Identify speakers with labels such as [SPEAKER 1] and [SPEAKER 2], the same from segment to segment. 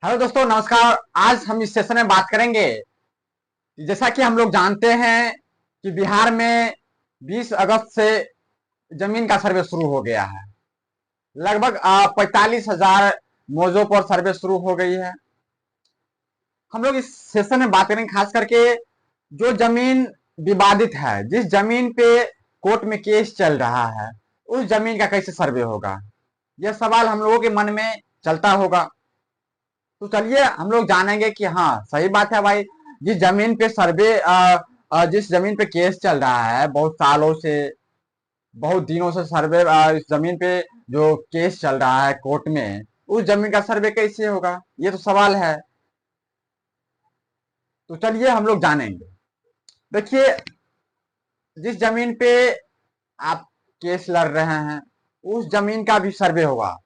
[SPEAKER 1] Hello दोस्तों, नमस्कार। आज हम इस सेशन में बात करेंगे कि जैसा कि हम लोग जानते हैं कि बिहार में 20 अगस्त से जमीन का सर्वे शुरू हो गया है। लगभग 45,000 मौजों पर सर्वे शुरू हो गई है। हम लोग इस सेशन में बात करेंगे खास करके जो जमीन विवादित है, जिस जमीन पे कोर्ट में केस चल रहा है, उस जमीन का कैसे सर्वे होगा। यह सवाल हम लोगों के मन में चलता होगा। तो चलिए हम लोग जानेंगे कि हाँ, सही बात है भाई। जिस जमीन पे जिस जमीन पे केस चल रहा है बहुत सालों से, बहुत दिनों से सर्वे, इस जमीन पे जो केस चल रहा है कोर्ट में, उस जमीन का सर्वे कैसे होगा, ये तो सवाल है। तो चलिए हम लोग जानेंगे। देखिए, जिस जमीन पे आप केस लड़ रहे हैं, उस जमीन का भी सर्वे होगा।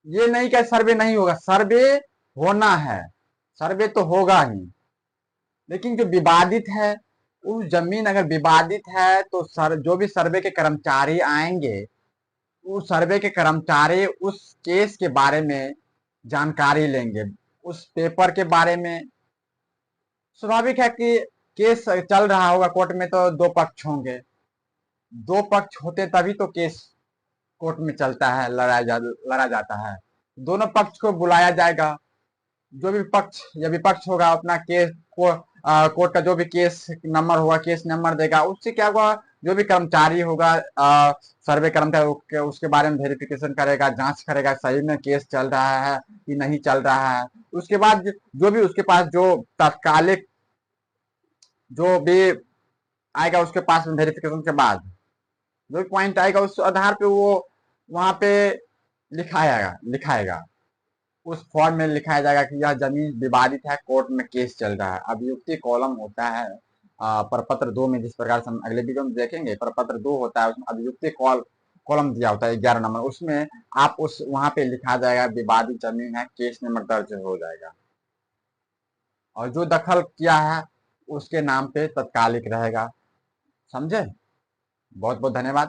[SPEAKER 1] ये नहीं कि सर्वे नहीं होगा, सर्वे होना है। सर्वे तो होगा ही। लेकिन जो विवादित है, उस जमीन अगर विवादित है तो जो भी सर्वे के कर्मचारी आएंगे, उस सर्वे के कर्मचारी उस केस के बारे में जानकारी लेंगे, उस पेपर के बारे में। स्वाभाविक है कि केस चल रहा होगा कोर्ट में तो दो पक्ष होंगे। दो पक्ष होते तभी तो केस कोर्ट में चलता है, लड़ा जाता है। दोनों पक्ष को बुलाया जाएगा। जो भी पक्ष या विपक्ष होगा अपना केस को, कोर्ट का जो भी केस नंबर होगा, केस नंबर देगा। उससे क्या होगा, जो भी कर्मचारी होगा, सर्वे कर्मचारी उसके बारे में वेरिफिकेशन करेगा, जांच करेगा सही में केस चल रहा है कि नहीं चल रहा है। उसके बाद जो भी उसके पास जो तात्कालिक जो भी आएगा, उसके पास वेरिफिकेशन के बाद जो भी पॉइंट आएगा, उस आधार पे वो वहां पे लिखाएगा। उस फॉर्म में लिखाया जाएगा कि यह जमीन विवादित है, कोर्ट में केस चल रहा है। अभियुक्ति कॉलम होता है प्रपत्र 2 में, जिस प्रकार से हम अगले वीडियो में देखेंगे। प्रपत्र 2 होता है, उसमें अभियुक्ति कॉलम दिया होता है 11 नंबर। उसमें आप उस वहां पे लिखा जाएगा विवादित जमीन है, केस नंबर दर्ज हो जाएगा। और जो दखल किया है उसके नाम पे तत्कालिक रहेगा। समझे? बहुत बहुत धन्यवाद।